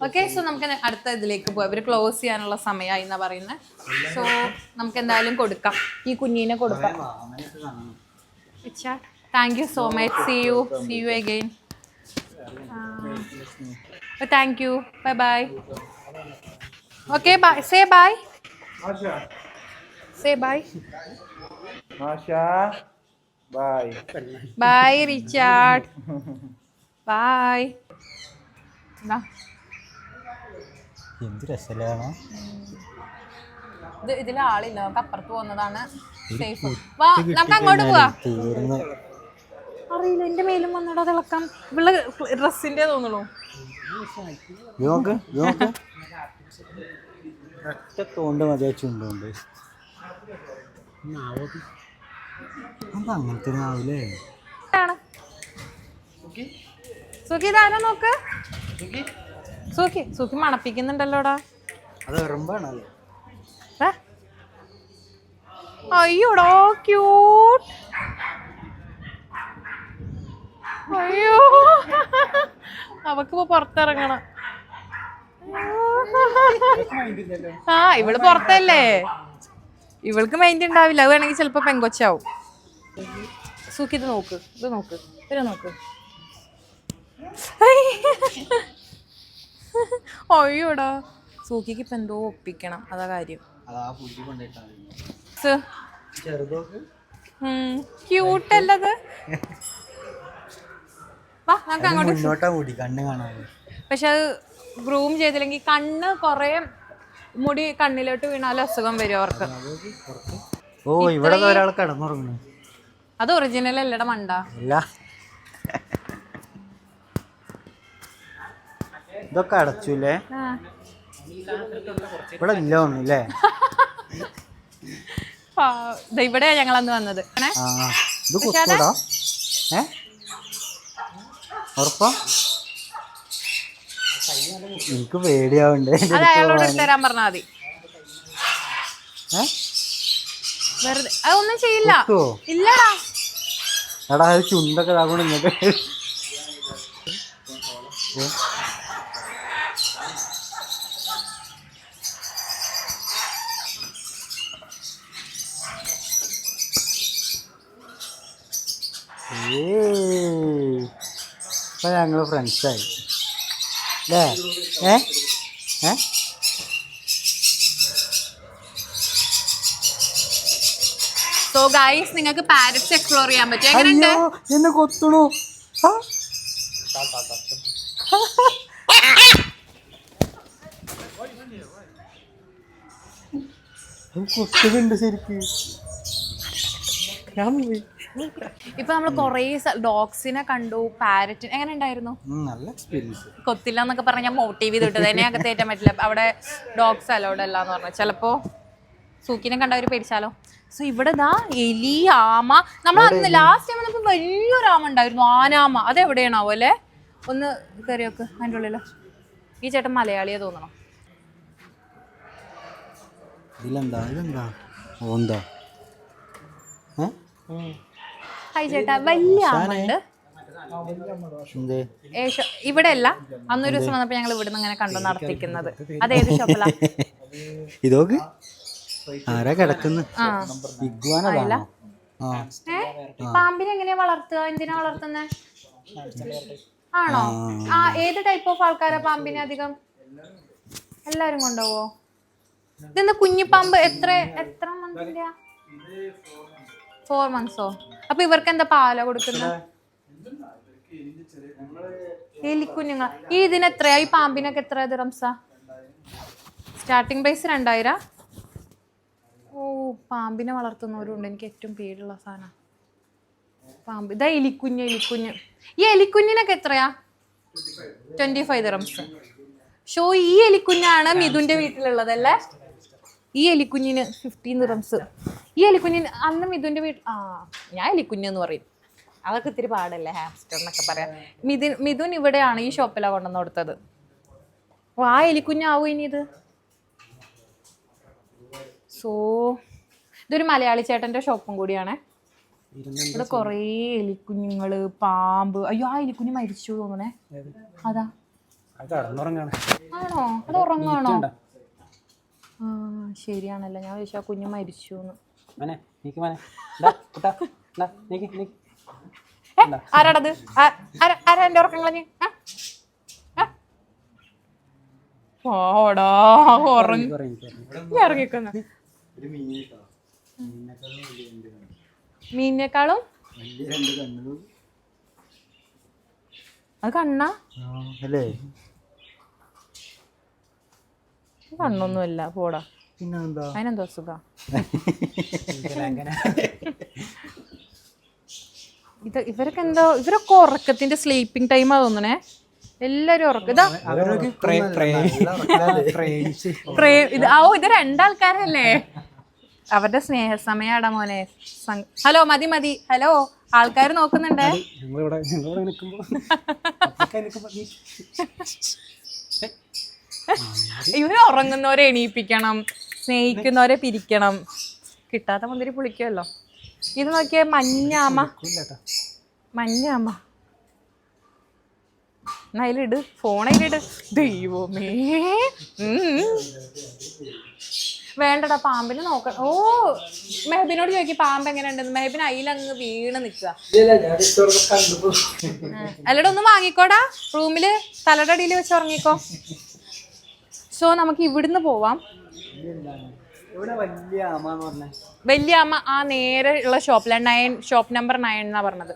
ഓക്കെ, സോ നമുക്ക് അടുത്ത ഇതിലേക്ക് പോവാം. ഇവര് ക്ലോസ് ചെയ്യാനുള്ള സമയമായി എന്നാ പറയുന്നത്. സോ നമുക്ക് എന്തായാലും കൊടുക്കാം, ഈ കുഞ്ഞിനെ കൊടുക്കാം. Thank you so much. See you again. Thank you. Bye bye. Okay bye. Say bye. Say bye. Masha. Bye. Bye, Richard. Bye. എന്ത് രസമാണ്. ഇതിലെ ആളില്ല, നമുക്ക് അപ്പുറത്ത് പോകുന്നതാണ് സേഫ്. വാ നമുക്ക് അങ്ങോട്ട് പോവാ. അറിയില്ല, എന്റെ മേലും വന്നോടാ തിളക്കം. ഇവള് ഡ്രസ്സിന്റെ തോന്നുള്ളൂ. ഒറ്റ തോണ്ട് മതിയാച്ചുണ്ടോണ്ട് അത് അങ്ങനത്തെ ആവൂലേ? സൂക്കി ഇതാരാ നോക്ക്. സൂക്കി മണപ്പിക്കുന്നുണ്ടല്ലോടാ. അത് എറുമ്പാണല്ലേ? അയ്യോടോ ക്യൂട്ട്. അയ്യോ അവക്കിപ്പോ പുറത്തിറങ്ങണം. ആ ഇവള് പുറത്തല്ലേ, ഇവൾക്ക് മൈൻഡ് ഉണ്ടാവില്ല. അത് വേണമെങ്കിൽ ചിലപ്പോ പെങ്കൊച്ചാവും. സൂക്കി ഇത് നോക്ക്, ഇത് നോക്ക്. അയ്യോടാ സൂക്കിക്ക് ഇപ്പൊ എന്തോ ഒപ്പിക്കണം, അതാ കാര്യം. ക്യൂട്ടല്ലത്. വാ നമുക്ക് അങ്ങോട്ട്. പക്ഷെ അത് ഗ്രൂം ചെയ്തില്ലെങ്കിൽ കണ്ണ് കൊറേ മുടി കണ്ണിലോട്ട് വീണാലും അസുഖം വരും അവർക്ക്. ഓ ഇവിടെ ഒരാൾ കിടന്നുറങ്ങുന്നു. അത് ഒറിജിനൽ അല്ലട മണ്ട. ഇതൊക്കെ അടച്ചൂല്ലേ? ഇവിടെ ഇല്ല ഒന്നുമില്ലേ? ഇവിടെ ഞങ്ങൾ അന്ന് വന്നത്. ഇത് കുത്തോടാ. ഉറപ്പാ? എനിക്ക് പേടിയാവണ്ടേ. അത് അയാളോട് തരാൻ പറഞ്ഞാ മതി. വെറുതെ അതൊന്നും ചെയ്യില്ല. ഇല്ലടാ എടാ അത് ചുണ്ടൊക്കെ ഇതാകൊണ്ട് ഇങ്ങോട്ട്. ഇപ്പൊ ഞങ്ങള് ഫ്രണ്ട്സായി അല്ലേ? സോ ഗൈസ് നിങ്ങൾക്ക് പാരറ്റ്സ് എക്സ്പ്ലോർ ചെയ്യാൻ പറ്റും. എങ്ങനെയുണ്ട്? എന്നെ കൊത്തണു. കൊത്തുന്നുണ്ട് ശരിക്കും. ഇപ്പൊ നമ്മള് കൊറേ ഡോഗ്സിനെ കണ്ടു, പാരറ്റിന്. എങ്ങനെ ഉണ്ടായിരുന്നു? നല്ല എക്സ്പീരിയൻസ്. കൊത്തില്ല എന്നൊക്കെ പറഞ്ഞ ഞാൻ മോട്ടീവ് ചെയ്തിട്ടത്. എന്നെ അകത്ത് കയറ്റാൻ പറ്റില്ല, അവിടെ ഡോഗ്സ് അലൗഡ് അല്ല എന്ന് പറഞ്ഞു. ചിലപ്പോ സൂക്കിനെ കണ്ടവര് പേടിച്ചാലോ. സോ ഇവിടെ ദാ എലി, ആമ. നമ്മൾ അന്ന് ലാസ്റ്റ് ടൈം വന്നപ്പോ വലിയൊരു ആമ ഉണ്ടായിരുന്നു, ആനാമ. അതെവിടെയാണാവോ അല്ലേ? ഒന്ന് കയറി നോക്ക് അതിൻ്റെ ഉള്ളിലോ. ഈ ചേട്ടൻ മലയാളിയെ തോന്നണം. ഹായ് ചേട്ടാ. വലിയ ആമുണ്ട് ഇവിടെ അല്ല. അന്നൊരു ദിവസം വന്നപ്പോ ഞങ്ങൾ ഇവിടുന്ന് ഇങ്ങനെ കണ്ടു നടത്തിക്കുന്നത്. അതേത് ഷോപ്പിലാ? ഇതൊക്കെ ആരാ കിടക്കുന്നു? പാമ്പിനെ എങ്ങനെയാ വളർത്തുക? എന്തിനാ വളർത്തുന്നേ? ആണോ? ഏത് ടൈപ്പ് ഓഫ് ആൾക്കാരാ പാമ്പിനെ അധികം? എല്ലാരും കൊണ്ടുപോവോ? ഇതെന്താ കുഞ്ഞിപ്പാമ്പ്? എത്ര മന്തിന്റെ? 4 months. അപ്പൊ ഇവർക്ക് എന്താ പാല കൊടുക്കുന്നത്? എലിക്കുഞ്ഞുങ്ങൾ. ഈ ഇതിന് എത്രയാ? ഈ പാമ്പിനൊക്കെ എത്ര ദിറംസാ? Starting price 2000. ഓ പാമ്പിനെ വളർത്തുന്നവരുണ്ട്. എനിക്ക് ഏറ്റവും പേടിയുള്ള സാധനം പാമ്പ്. ഇതാ എലിക്കുഞ്ഞ്. ഈ എലിക്കുഞ്ഞിനൊക്കെ എത്രയാ? 25 ദിറംസ്. ഷോ ഈ എലിക്കുഞ്ഞാണ് മിഥുന്റെ വീട്ടിലുള്ളതല്ലേ? ഈ എലിക്കുഞ്ഞിന് 15 ദിറംസ്. ഈ എലിക്കുഞ്ഞിന് അന്ന് മിഥുന്റെ വീട്ടിൽ ഞാൻ എലിക്കുഞ്ഞെന്ന് പറയും. അതൊക്കെ ഇത്തിരി പാടല്ലേ, ഹാംസ്റ്റർ എന്നൊക്കെ പറയാം. മിഥുൻ ഇവിടെയാണ് ഈ ഷോപ്പിലാണ് കൊണ്ടുവന്ന് കൊടുത്തത്. ഓ ആ എലിക്കുഞ്ഞാവൂ ഇനി ഇത്. സോ ഇതൊരു മലയാളി ചേട്ടന്റെ ഷോപ്പും കൂടിയാണേ. ഇവിടെ കൊറേ എലിക്കുഞ്ഞുങ്ങള്, പാമ്പ്. അയ്യോ ആ എലിക്കുഞ്ഞ് മരിച്ചു തോന്നണേ. അതാ ആണോ? അത് ഉറങ്ങാണോ? ശരിയാണല്ലോ. ഞാൻ ചോദിച്ചാ കുഞ്ഞ് മരിച്ചു. ആരാടത്? ആരാ എന്റെ ഉറക്കം കളഞ്ഞ്? ഓടാ ഇറങ്ങിക്കുന്ന മീനിനേക്കാളും അത് കണ്ണാ? കണ്ണൊന്നുമല്ല, പോടാ. അതിനെന്തോ അസുഖ? ഇവരൊക്കെ എന്തോ, ഇവരൊക്കെ ഉറക്കത്തിന്റെ സ്ലീപ്പിംഗ് ടൈമാ തോന്നണേ. എല്ലാരും ഉറക്കം. ഇത് 2 ആൾക്കാരല്ലേ? അവരുടെ സ്നേഹസമയാടാ മോനെ. ഹലോ മതി മതി. ഹലോ ആൾക്കാർ നോക്കുന്നുണ്ടേ. ഇവര് ഉറങ്ങുന്നവരെ എണീപ്പിക്കണം, സ്നേഹിക്കുന്നവരെ പിരിക്കണം. കിട്ടാത്ത മുന്തിരി പുളിക്കുമല്ലോ. ഇത് നോക്കിയേ, മഞ്ഞാമ മഞ്ഞാമ. എന്നാ അതിലിട്, ഫോണയിലിട്. ദൈവമേ വേണ്ടടാ, പാമ്പിനെ നോക്ക. ഓ മെഹബിനോട് ചോദിക്കും പാമ്പ് എങ്ങനെയുണ്ടെന്ന്. മെഹബിൻ അതിലങ്ങ് വീണ് നിൽക്കുക. അല്ലടാ ഒന്ന് വാങ്ങിക്കോടാ, റൂമില് തലയുടെ അടിയിൽ വെച്ച് ഉറങ്ങിക്കോ. സോ നമുക്ക് ഇവിടുന്ന് പോവാം. വലിയ അമ്മ ആ നേരെ ഉള്ള ഷോപ്പിലാണ്, 9 ഷോപ്പ് നമ്പർ 9 എന്നാ പറഞ്ഞത്.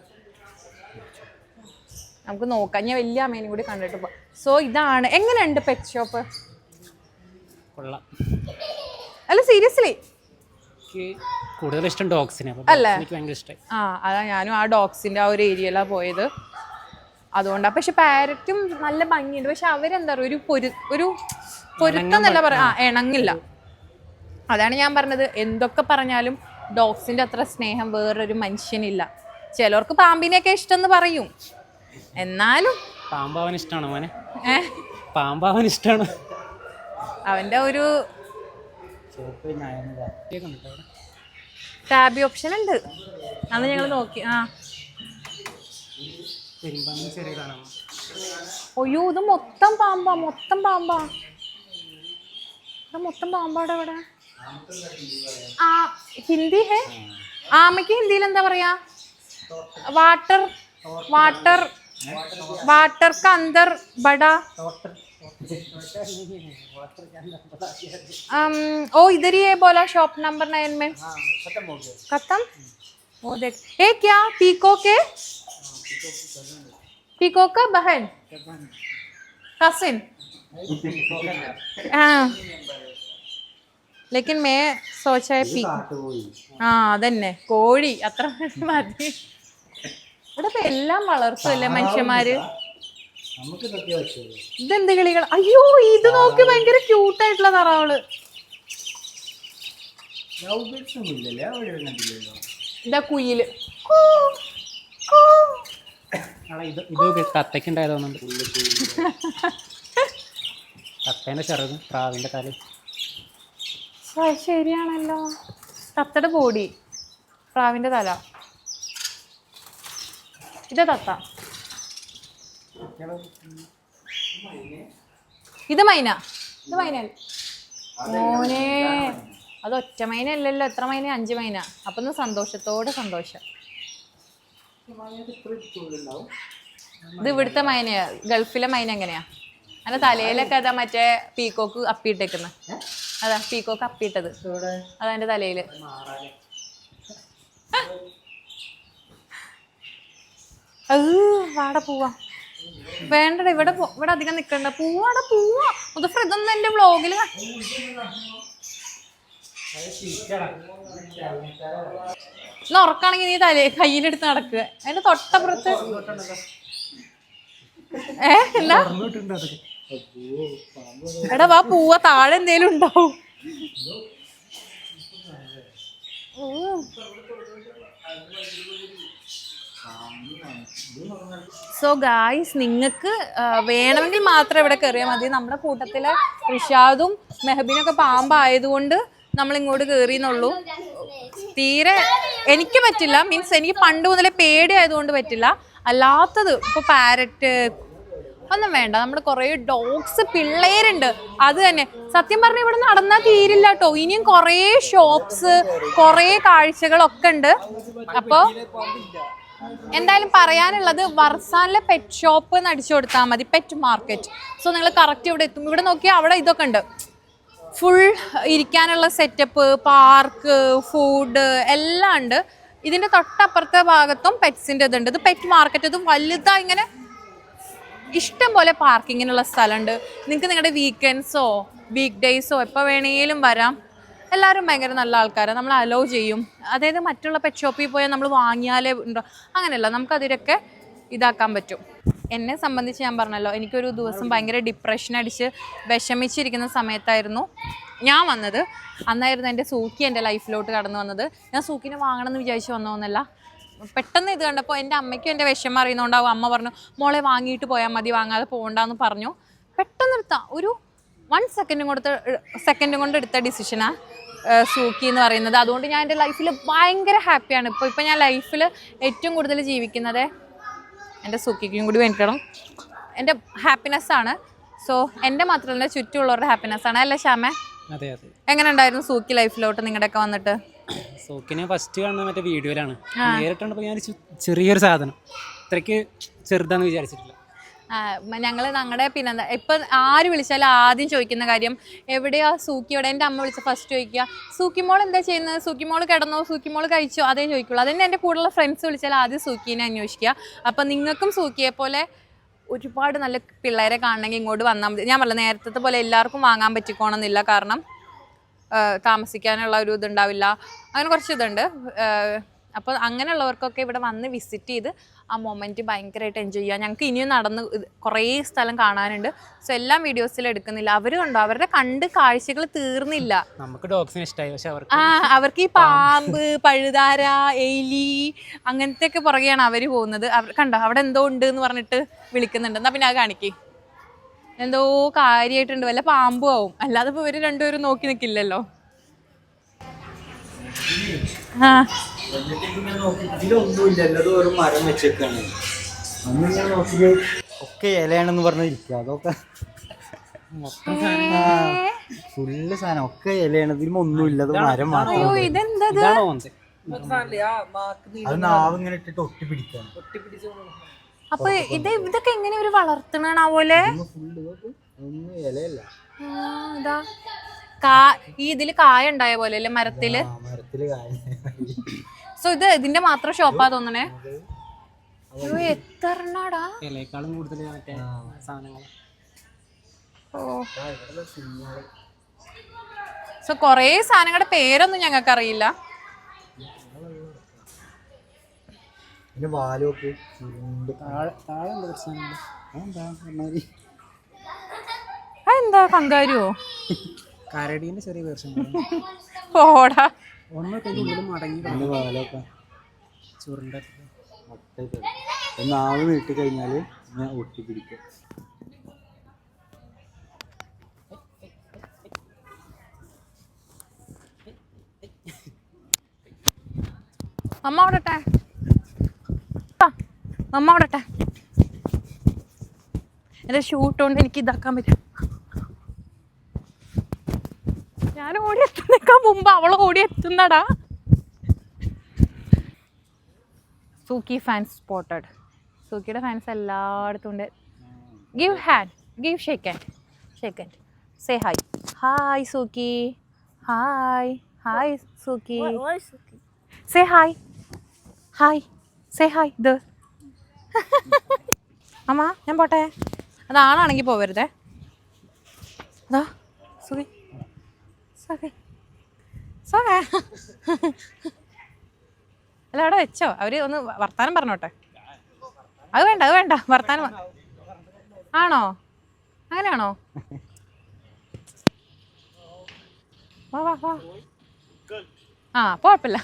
നമുക്ക് നോക്കാം, ഞാൻ വലിയ അമ്മേനും കൂടി കണ്ടിട്ട് പോവാം. സോ ഇതാണ്. എങ്ങനെയുണ്ട് പെറ്റ് ഷോപ്പ്? അല്ല സീരിയസ്ലി കൂടുതൽ ഇഷ്ടം ഡോഗ്സിനെ അല്ലേ? എനിക്ക് ഭയങ്കര ഇഷ്ടമായി. അതാ ഞാനും ആ ഡോഗ്സിന്റെ ആ ഒരു ഏരിയയിലാണ് പോയത്. അതുകൊണ്ടാണ്. പക്ഷെ പാരറ്റും നല്ല ഭംഗിയുണ്ട്. പക്ഷെ അവരെന്താ പറയുക, ഒരു പൊരുത്തം എന്നല്ല പറയാ, ഇണങ്ങില്ല. അതാണ് ഞാൻ പറഞ്ഞത്, എന്തൊക്കെ പറഞ്ഞാലും ഡോഗ്സിന്റെ അത്ര സ്നേഹം വേറൊരു മനുഷ്യനില്ല. ചിലർക്ക് പാമ്പിനെയൊക്കെ ഇഷ്ടം എന്ന് പറയും, എന്നാലും പാമ്പാവൻ ഇഷ്ടമാണോ മോനെ? പാമ്പാവൻ ഇഷ്ടമാണ്. അവന്റെ ഒരു ടാബി ഓപ്ഷൻ ഉണ്ട്, അന്ന് ഞങ്ങൾ നോക്കി. അയ്യോ ഇത് മൊത്തം പാമ്പാ, മൊത്തം പാമ്പാ, മൊത്തം പാമ്പാടെ ഇവിടെ. ഹിന്ദി ഹേ? ആമയ്ക്ക് ഹിന്ദിയിൽ എന്താ പറയാ? വാട്ടർ വാട്ടർ वाटर का अंदर बड़ा ओ इधर ही है बोला शॉप नंबर 9 में। खत्म वो देख। ये क्या पीकॉक है? पीकॉक का बहन कसिन। हाँ लेकिन मैं सोचा है അതന്നെ കോഴി അത്ര മതി. ഇവിടെ ഇപ്പൊ എല്ലാം വളർത്തുമല്ലേ മനുഷ്യന്മാര്. ഇതെന്ത് കിളികൾ? അയ്യോ ഇത് നോക്കി, ഭയങ്കര ക്യൂട്ടായിട്ടുള്ള താറാവള്. ഇതാ കുയില്. ഇത് തത്തയ്ക്കുണ്ടായതോന്നുണ്ട്. തത്തേന്റെ ചെറുതും പ്രാവിന്റെ തലയും. ശരിയാണല്ലോ, തത്തയുടെ ബോഡി, പ്രാവിന്റെ തല. ഇത് തത്ത, ഇത് മൈന. ഇത് മൈന മോനെ, അത് ഒറ്റ മൈന അല്ലല്ലോ. എത്ര മൈന? 5 മൈന. അപ്പൊ ഒന്ന് സന്തോഷത്തോടെ സന്തോഷം. ഇത് ഇവിടുത്തെ മൈനയാ, ഗൾഫിലെ മൈന എങ്ങനെയാ? അതിന്റെ തലയിലൊക്കെ അതാ മറ്റേ പീക്കോക്ക് അപ്പിയിട്ടേക്കുന്ന. അതാ പീക്കോക്ക് അപ്പിയിട്ടത്, അതതിന്റെ തലയില്. വാട പോവാ. വേണ്ടട, ഇവിടെ അധികം നിക്കണ്ട. പൂവാടാ പോവാ. മുതഫർ ഇതൊന്നും എന്റെ വ്ളോഗില് ഉറക്കാണെങ്കിൽ നീ കയ്യിലെടുത്ത് നടക്കുക. അതിന്റെ തൊട്ടപ്പുറത്ത് എന്താ? എടാ വാ പോവാ, താഴെ എന്തേലും ഉണ്ടാവും. സോ ഗായ്സ്, നിങ്ങൾക്ക് വേണമെങ്കിൽ മാത്രം ഇവിടെ കയറിയാൽ മതി. നമ്മുടെ കൂട്ടത്തിലെ റിഷാദും മെഹബിനൊക്കെ പാമ്പായതുകൊണ്ട് നമ്മൾ ഇങ്ങോട്ട് കയറിയെന്നുള്ളൂ. തീരെ എനിക്ക് പറ്റില്ല, മീൻസ് എനിക്ക് പണ്ട് മുതലേ പേടിയായതുകൊണ്ട് പറ്റില്ല. അല്ലാത്തത് ഇപ്പോൾ പാരറ്റ് ഒന്നും വേണ്ട. നമ്മൾ കുറേ ഡോഗ്സ്, പിള്ളേരുണ്ട്. അത് തന്നെ സത്യം പറഞ്ഞാൽ ഇവിടെ നടന്നാൽ തീരില്ല കേട്ടോ. ഇനിയും കുറേ ഷോപ്സ്, കുറേ കാഴ്ചകളൊക്കെ ഉണ്ട്. അപ്പോൾ എന്തായാലും പറയാനുള്ളത്, വർസാനിലെ പെറ്റ് ഷോപ്പ് എന്ന് അടിച്ചു കൊടുത്താൽ മതി, പെറ്റ് മാർക്കറ്റ്. സോ നിങ്ങൾ കറക്റ്റ് ഇവിടെ എത്തും. ഇവിടെ നോക്കിയാൽ അവിടെ ഇതൊക്കെ ഉണ്ട്, ഫുൾ ഇരിക്കാനുള്ള സെറ്റപ്പ്, പാർക്ക്, ഫുഡ് എല്ലാം ഉണ്ട്. ഇതിൻ്റെ തൊട്ടപ്പുറത്തെ ഭാഗത്തും പെറ്റ്സിൻ്റെ ഇതുണ്ട്. ഇത് പെറ്റ് മാർക്കറ്റ്. ഇത് വലുതാ, ഇങ്ങനെ ഇഷ്ടം പോലെ പാർക്കിങ്ങിനുള്ള സ്ഥലമുണ്ട്. നിങ്ങൾക്ക് നിങ്ങളുടെ വീക്കെൻഡ്സോ വീക്ക് ഡേയ്സോ എപ്പോൾ വേണമെങ്കിലും വരാം. എല്ലാവരും ഭയങ്കര നല്ല ആൾക്കാരാണ്, നമ്മൾ അലോ ചെയ്യും. അതായത് മറ്റുള്ള പെറ്റ് ഷോപ്പിൽ പോയാൽ നമ്മൾ വാങ്ങിയാലേ ഉണ്ടോ, അങ്ങനെയല്ല, നമുക്കതിലൊക്കെ ഇതാക്കാൻ പറ്റും. എന്നെ സംബന്ധിച്ച് ഞാൻ പറഞ്ഞല്ലോ, എനിക്കൊരു ദിവസം ഭയങ്കര ഡിപ്രഷൻ അടിച്ച് വിഷമിച്ചിരിക്കുന്ന സമയത്തായിരുന്നു ഞാൻ വന്നത്. അന്നായിരുന്നു എൻ്റെ സൂക്കി എൻ്റെ ലൈഫിലോട്ട് കടന്നു വന്നത്. ഞാൻ സൂക്കിനെ വാങ്ങണമെന്ന് വിചാരിച്ച് വന്നോന്നല്ല, പെട്ടെന്ന് ഇത് കണ്ടപ്പോൾ എൻ്റെ അമ്മയ്ക്കും എൻ്റെ വിഷമം അറിയുന്നതുകൊണ്ടാവും അമ്മ പറഞ്ഞു മോളെ വാങ്ങിയിട്ട് പോയാൽ മതി, വാങ്ങാതെ പോകണ്ടെന്ന് പറഞ്ഞു. പെട്ടെന്ന് എടുത്ത ഒരു 1 സെക്കൻഡും കൊണ്ട് എടുത്ത ഡിസിഷനാണ് സൂക്കി എന്ന് പറയുന്നത്. അതുകൊണ്ട് ഞാൻ എൻ്റെ ലൈഫിൽ ഭയങ്കര ഹാപ്പിയാണ്. ഇപ്പം ഞാൻ ലൈഫിൽ ഏറ്റവും കൂടുതൽ ജീവിക്കുന്നത് എൻ്റെ സൂക്കിക്കും കൂടി വേണ്ടിയിട്ടാണ്. എൻ്റെ ഹാപ്പിനെസ്സാണ്. സോ എൻ്റെ മാത്രമല്ല ചുറ്റുമുള്ളവരുടെ ഹാപ്പിനെസ്സാണ്. അല്ലേ ശ്യാമേ? അതെ അതെ. എങ്ങനെ ഉണ്ടായിരുന്നു സൂക്കി ലൈഫിലോട്ട് നിങ്ങളുടെയൊക്കെ വന്നിട്ട്? സോക്കിനെ ഫസ്റ്റ് കാണുന്നത് മറ്റേ വീഡിയോയിലാണ്. നേരിട്ടുണ്ടപ്പോൾ ഞാൻ ചെറിയൊരു സാധനം, ഇത്രയ്ക്ക് ചെറുതാന്ന് വിചാരിച്ചിട്ടില്ല. ഞങ്ങളുടെ പിന്നെ ഇപ്പം ആര് വിളിച്ചാലും ആദ്യം ചോദിക്കുന്ന കാര്യം എവിടെയാ സൂക്കിയോടെ. എൻ്റെ അമ്മ വിളിച്ച് ഫസ്റ്റ് ചോദിക്കുക സൂക്കിമോൾ എന്താ ചെയ്യുന്നത്, സൂക്കിമോൾ കിടന്നോ, സൂക്കിമോൾ കഴിച്ചോ, അതേ ചോദിക്കുള്ളൂ. അതന്നെ എൻ്റെ കൂടെയുള്ള ഫ്രണ്ട്സ് വിളിച്ചാൽ ആദ്യം സൂക്കീനെ അന്വേഷിക്കുക. അപ്പം നിങ്ങൾക്കും സൂക്കിയെ പോലെ ഒരുപാട് നല്ല പിള്ളേരെ കാണണമെങ്കിൽ ഇങ്ങോട്ട് വന്നാൽ മതി. ഞാൻ പറഞ്ഞ നേരത്തെ പോലെ എല്ലാവർക്കും വാങ്ങാൻ പറ്റിക്കോണമെന്നില്ല, കാരണം താമസിക്കാനുള്ള ഒരു ഇതുണ്ടാവില്ല, അങ്ങനെ കുറച്ച് ഇതുണ്ട്. അപ്പോൾ അങ്ങനെയുള്ളവർക്കൊക്കെ ഇവിടെ വന്ന് വിസിറ്റ് ചെയ്ത് ആ മൊമെൻറ്റ് ഭയങ്കരമായിട്ട് എൻജോയ് ചെയ്യുക. ഞങ്ങൾക്ക് ഇനിയും നടന്ന് കുറേ സ്ഥലം കാണാനുണ്ട്. സോ എല്ലാം വീഡിയോസിൽ എടുക്കുന്നില്ല. അവർ കണ്ടോ, അവരുടെ കണ്ട് കാഴ്ചകൾ തീർന്നില്ല. നമുക്ക് ഡോഗ്സിനെ ഇഷ്ടമായി, പക്ഷെ അവർക്ക് ഈ പാമ്പ്, പഴുതാര, എലി അങ്ങനത്തെ ഒക്കെ പുറകെയാണ് അവർ പോകുന്നത്. കണ്ടോ അവിടെ എന്തോ ഉണ്ട് എന്ന് പറഞ്ഞിട്ട് വിളിക്കുന്നുണ്ട്. എന്നാൽ പിന്നെ അത് കാണിക്കേ, എന്തോ കാര്യമായിട്ടുണ്ട്, വല്ല പാമ്പും ആവും, അല്ലാതെ ഇപ്പോൾ ഇവർ രണ്ടുപേരും നോക്കി നിൽക്കില്ലല്ലോ. മരം വെച്ചേക്കാണ്. അന്ന് ഞാൻ നോക്കിയത് ഒക്കെ ഇലയാണെന്ന് പറഞ്ഞിരിക്കുക. അതൊക്കെ ഫുള്ള് സാധനം ഒക്കെ ഇലയാണ്, ഇതിലും ഒന്നുമില്ല, അത് മരം മാത്രം. അത് നാവ് ഇങ്ങനെ ഇട്ടിട്ട് ഒട്ടി പിടിക്കാണ്. അപ്പൊ ഇതൊക്കെ എങ്ങനെ ഒരു വളർത്തണാവോലെ? ഒന്നും ഇലയല്ല, ഈ ഇതില് കായ ഉണ്ടായ പോലെ അല്ലേ മരത്തില്? സോ ഇതിന്റെ മാത്രം ഷോപ്പാ തോന്നണേ. എത്രടാ ഇലയേക്കാളും കൂടുതൽ സാധനങ്ങൾ. സോ കൊറേ സാധനങ്ങളുടെ പേരൊന്നും ഞങ്ങൾക്ക് അറിയില്ല. എന്താ കങ്കാരുവോ? കരടീന്റെ ചെറിയ വേർഷൻ. പോടാ, നാവ് നീട്ടി കഴിഞ്ഞാല് ഞാൻ ഒട്ടി പിടിക്കും. അമ്മ ഓടട്ടെ, അമ്മ ഓടട്ടെ. എന്റെ ഷൂട്ടുകൊണ്ട് എനിക്ക് ഇതാക്കാൻ പറ്റും. ഞാൻ ഓടി എത്തുന്നേക്കാൾ മുമ്പ് അവള് ഓടി എത്തുന്നടാ. സൂക്കി ഫാൻസ് സ്പോട്ടഡ്. സൂക്കിയുടെ ഫാൻസ് എല്ലായിടത്തും ഉണ്ട്. Give hand, give shake hand, shake hand, say hi. Hi സൂക്കി, ഹായ്, ഹായ് സൂക്കി, say hi, hi, say hi. ഇത് അമ്മ ഞാൻ പോട്ടെ. അതാണാണെങ്കിൽ പോവരുതേ. അതാ സൂക്കി, സൂക്കി, സോക്കെ. അല്ല അവിടെ വെച്ചോ, അവര് ഒന്ന് വർത്താനം പറഞ്ഞോട്ടെ. അത് വേണ്ട, അത് വേണ്ട, വർത്താനം ആണോ? അങ്ങനെയാണോ? വാ വാ വാ. ആ കുഴപ്പമില്ല.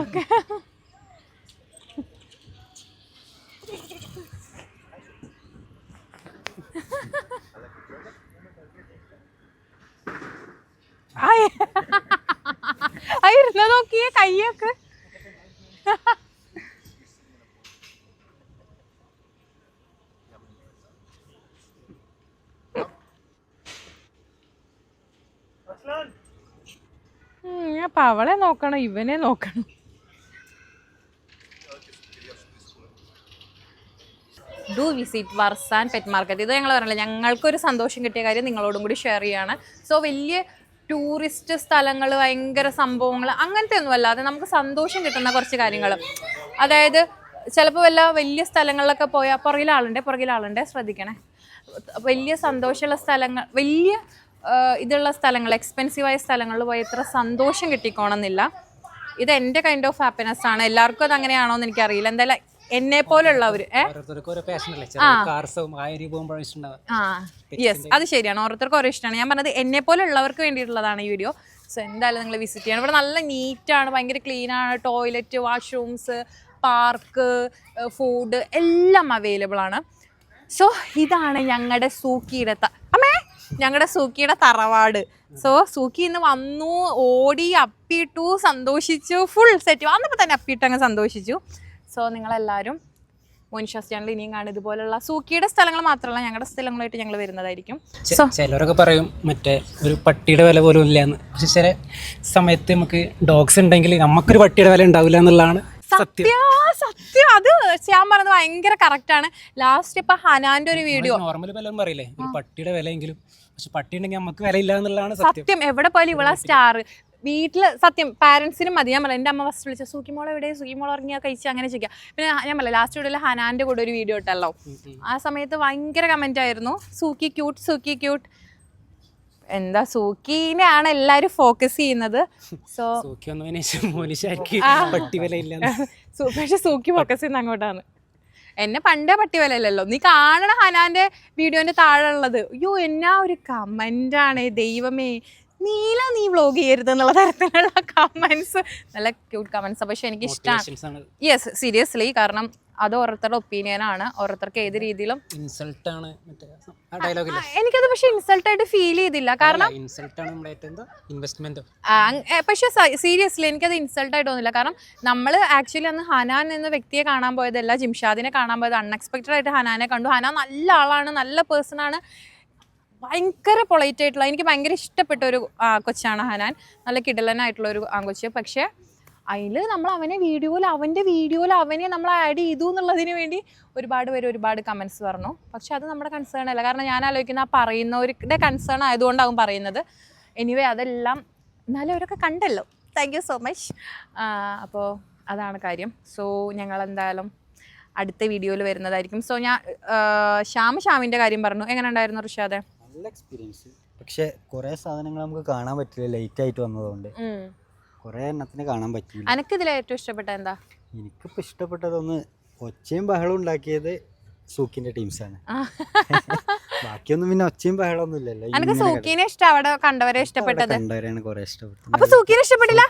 ഓക്കെ. ഇരുന്ന നോക്കിയേ കയ്യൊക്കെ. അപ്പൊ അവളെ നോക്കണം, ഇവനെ നോക്കണം. Do visit Warsan pet market. ഇത് ഞങ്ങൾ പറഞ്ഞില്ല, ഞങ്ങൾക്കൊരു സന്തോഷം കിട്ടിയ കാര്യം നിങ്ങളോടും കൂടി ഷെയർ ചെയ്യാണ്. സോ വലിയ ടൂറിസ്റ്റ് സ്ഥലങ്ങൾ, ഭയങ്കര സംഭവങ്ങൾ അങ്ങനത്തെ ഒന്നും അല്ലാതെ നമുക്ക് സന്തോഷം കിട്ടുന്ന കുറച്ച് കാര്യങ്ങൾ. അതായത് ചിലപ്പോൾ വലിയ സ്ഥലങ്ങളിലൊക്കെ പോയാൽ പുറകിലാളുണ്ട് ശ്രദ്ധിക്കണേ. വലിയ സന്തോഷമുള്ള സ്ഥലങ്ങൾ, വലിയ ഇതുള്ള സ്ഥലങ്ങൾ എക്സ്പെൻസീവായ സ്ഥലങ്ങളിൽ പോയി ഇത്ര സന്തോഷം കിട്ടിക്കോണമെന്നില്ല. ഇത് എൻ്റെ കൈൻഡ് ഓഫ് ഹാപ്പിനെസ് ആണ്. എല്ലാവർക്കും അത് അങ്ങനെയാണോ എന്ന് എനിക്കറിയില്ല. എന്തായാലും എന്നെ പോലുള്ളവർ യെസ് അത് ശരിയാണ്, ഓരോരുത്തർക്കും ഓരോ ഇഷ്ടമാണ്. ഞാൻ പറഞ്ഞത് എന്നെ പോലുള്ളവർക്ക് വേണ്ടിയിട്ടുള്ളതാണ് ഈ വീഡിയോ. സോ എന്തായാലും നിങ്ങൾ വിസിറ്റ് ചെയ്യണം. ഇവിടെ നല്ല നീറ്റാണ്, ഭയങ്കര ക്ലീനാണ്. ടോയ്ലറ്റ്, വാഷ്റൂംസ്, പാർക്ക്, ഫുഡ് എല്ലാം അവൈലബിൾ ആണ്. സോ ഇതാണ് ഞങ്ങളുടെ സൂക്കിയുടെ തറവാട്. സോ സൂക്കി ഇന്ന് വന്നു, ഓടി, അപ്പിയിട്ടു, സന്തോഷിച്ചു, ഫുൾ സെറ്റ്. വന്നപ്പോൾ തന്നെ അപ്പിയിട്ട് അങ്ങ് സന്തോഷിച്ചു. സോ നിങ്ങളെല്ലാവരും മോനിഷാസ് ചാനൽ ഇനിയും കാണും. ഇതുപോലുള്ള സൂക്കിയുടെ സ്ഥലങ്ങൾ മാത്രമല്ല ഞങ്ങളുടെ സ്ഥലങ്ങളായിട്ട് ഞങ്ങൾ വരുന്നതായിരിക്കും. ചിലരൊക്കെ പറയും മറ്റേ ഒരു പട്ടിയുടെ വില പോലും ഇല്ലയെന്ന്. പക്ഷെ ചില സമയത്ത് നമുക്ക് ഡോഗ്സ് ഉണ്ടെങ്കിൽ നമുക്കൊരു പട്ടിയുടെ വില ഉണ്ടാവില്ല എന്നുള്ളതാണ് സത്യം. അത് ഞാൻ പറഞ്ഞത് ഭയങ്കര കറക്റ്റാണ്. ലാസ്റ്റ് ഇപ്പൊ ഹനാന്റെ ഒരു വീഡിയോ നോർമൽ പലരും പറയില്ലേ ഒരു പട്ടിയുടെ വിലയെങ്കിലും, പക്ഷെ പട്ടി ഉണ്ടെങ്കിൽ നമുക്ക് വിലയില്ല എന്നുള്ളതാണ് സത്യം. എവിടെ പോയാലും ഇവളാ സ്റ്റാർ. വീട്ടില് സത്യം പാരന്റ്സിനും മതി. ഞാൻ പറയാം, എൻ്റെ അമ്മ ഫസ്റ്റ് വിളിച്ച സൂക്കിമോളെ എവിടെ, സൂക്കിമോൾ ഇറങ്ങിയാൽ കഴിച്ച് അങ്ങനെ ചോദിക്കാം. പിന്നെ ഞാൻ പറയാം ലാസ്റ്റ് വീഡിയോയിൽ ഹനാന്റെ കൂടെ ഒരു വീഡിയോ ഇട്ടല്ലോ, ആ സമയത്ത് ഭയങ്കര കമന്റ് ആയിരുന്നു, സൂക്കി ക്യൂട്ട്. എന്താ സൂക്കിനെയാണ് എല്ലാരും ഫോക്കസ് ചെയ്യുന്നത്. സോ പക്ഷെ സൂക്കി ഫോക്കസ് ചെയ്യുന്ന അങ്ങോട്ടാണ്. എന്നെ പണ്ടേ പട്ടി വിലയില്ലല്ലോ. നീ കാണണ ഹനാന്റെ വീഡിയോന്റെ താഴെ ഉള്ളത്, അയ്യോ എന്നാ ഒരു കമന്റ് ആണ് ദൈവമേ, നീ വ്ളോഗ് ചെയ്യരുത് എന്നുള്ള തരത്തിലുള്ള കമന്റ്സ്, നല്ല ക്യൂട്ട് കമന്റ്സ്. പക്ഷെ എനിക്ക് ഇഷ്ടമാണ്. യെസ് സീരിയസ്ലി, കാരണം അത് ഓരോരുത്തരുടെ ഒപ്പീനിയനാണ്. ഓരോരുത്തർക്ക് ഏത് രീതിയിലും എനിക്കത് പക്ഷെ ഇൻസൾട്ട് ആയിട്ട് ഫീൽ ചെയ്തില്ല. കാരണം പക്ഷെ സീരിയസ്ലി എനിക്കത് ഇൻസൾട്ട് ആയിട്ട് തോന്നില്ല. കാരണം നമ്മൾ ആക്ച്വലി അന്ന് ഹനാൻ എന്ന വ്യക്തിയെ കാണാൻ പോയതല്ല, ജിംഷാദിനെ കാണാൻ പോയത്. അൺഎക്സ്പെക്റ്റഡ് ആയിട്ട് ഹനാനെ കണ്ടു. ഹനാൻ നല്ല ആളാണ്, നല്ല പേഴ്സൺ ആണ്, ഭയങ്കര പൊളൈറ്റ് ആയിട്ടുള്ള, എനിക്ക് ഭയങ്കര ഇഷ്ടപ്പെട്ട ഒരു കൊച്ചാണ് ഹനാൻ. നല്ല കിടലനായിട്ടുള്ള ഒരു ആൺകൊച്ച്. പക്ഷെ അതിൽ നമ്മൾ അവൻ്റെ വീഡിയോയിൽ അവനെ നമ്മൾ ആഡ് ചെയ്തു എന്നുള്ളതിന് വേണ്ടി ഒരുപാട് കമൻസ് പറഞ്ഞു. പക്ഷെ അത് നമ്മുടെ കൺസേൺ അല്ല. കാരണം ഞാൻ ആലോചിക്കുന്ന ആ പറയുന്നവരുടെ കൺസേൺ ആയതുകൊണ്ടാവും പറയുന്നത്. എനിവേ അതെല്ലാം എന്നാലും അവരൊക്കെ കണ്ടല്ലോ, താങ്ക് യു സോ മച്ച്. അപ്പോൾ അതാണ് കാര്യം. സോ ഞങ്ങൾ എന്തായാലും അടുത്ത വീഡിയോയിൽ വരുന്നതായിരിക്കും. സോ ഞാൻ ഷാമിൻ്റെ കാര്യം പറഞ്ഞു. എങ്ങനെ ഉണ്ടായിരുന്നു റിഷാദെ? നല്ല എക്സ്പീരിയൻസ്. പക്ഷെ കുറേ സാധനങ്ങൾ നമുക്ക് കാണാൻ പറ്റില്ല, ലേറ്റ് ആയിട്ട് വന്നതുകൊണ്ട് കുറേ എണ്ണത്തിന് കാണാൻ പറ്റില്ല. എനിക്ക് ഇതിൽ ഏറ്റവും ഇഷ്ടപ്പെട്ട എന്താ? എനിക്കിപ്പോൾ ഇഷ്ടപ്പെട്ടതൊന്ന് ഒച്ചയും ബഹളവും ഉണ്ടാക്കിയത് സൂക്കിന്റെ ടീംസാണ്. ബാക്കിയൊന്നും പിന്നെ ഒച്ചയും ബഹളമൊന്നും ഇല്ലല്ലോ. എനിക്ക് സൂക്കിനെ ഇഷ്ടം, അവിടെ കണ്ടവരെ ഇഷ്ടപ്പെട്ടത്. കണ്ടവരെയാണ് കുറെ ഇഷ്ടപ്പെട്ടത്. അപ്പൊ സൂക്കിനെ ഇഷ്ടപ്പെട്ടില്ല?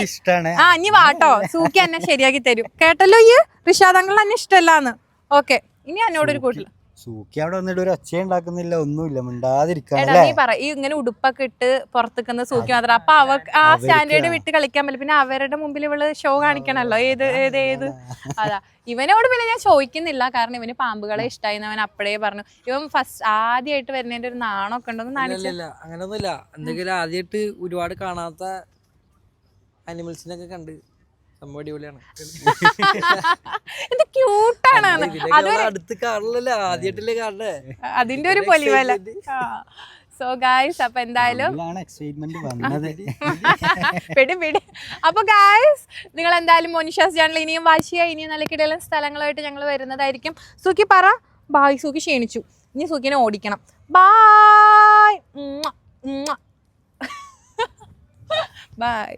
ഇഷ്ടമാണ്. ഇനി വാട്ടോ, സൂക്കി എന്നെ ശരിയാക്കി തരും. കേട്ടല്ലോ ഈ റിഷാദ് അങ്കിൾ എന്നെ ഇഷ്ടമല്ലാന്ന്. ഓക്കെ, ഇനി എന്നോടൊരു കൂട്ടില്ല. സൂക്കി അവിടെ വന്നിട്ട് ഒരു ഒച്ച ഉണ്ടാക്കുന്നില്ല, ഒന്നുമില്ല, മിണ്ടാതിരിക്കാൻ. നീ പറ, ഈ ഇങ്ങനെ ഉടുപ്പൊക്കെ ഇട്ട് പുറത്തേക്കുന്ന സൂക്കി മാത്രം. അപ്പൊ അവർക്ക് ആ സ്റ്റാൻഡേർഡ് വിട്ട് കളിക്കാൻ പറ്റില്ല. പിന്നെ അവരുടെ മുമ്പിൽ ഇവള് ഷോ കാണിക്കണല്ലോ. ഏത് അതാ. ഇവനോട് പിന്നെ ഞാൻ ചോദിക്കുന്നില്ല, കാരണം ഇവന് പാമ്പുകളെ ഇഷ്ടമായി അവൻ അപ്പഴേ പറഞ്ഞു. ഇവൻ ഫസ്റ്റ് ആദ്യമായിട്ട് വരുന്നതിന്റെ ഒരു നാണൊക്കെ ഉണ്ടോന്ന് കാണിച്ചില്ല. അങ്ങനൊന്നുമില്ല. എന്തെങ്കിലും ആദ്യമായിട്ട് ഒരുപാട് കാണാത്ത അനിമൽസിനൊക്കെ കണ്ട് അടിപൊളിയാണ്. ക്യൂട്ടാണ്. അടുത്ത് കാണില്ലല്ലോ, ആദ്യമായിട്ടല്ലേ കാണേ, അതിന്റെ ഒരു പൊലിവല. സോ ഗായ്സ്, അപ്പൊ എന്തായാലും അപ്പൊ ഗായ്സ് നിങ്ങൾ എന്തായാലും മോനിഷാസ് ചാനൽ ഇനിയും വാശിയായി, ഇനിയും നല്ല കിടലും സ്ഥലങ്ങളായിട്ട് ഞങ്ങൾ വരുന്നതായിരിക്കും. സൂക്കി പറ ബായ്. സൂക്കി ക്ഷീണിച്ചു, ഇനി സൂക്കിനെ ഓടിക്കണം. Bye bye.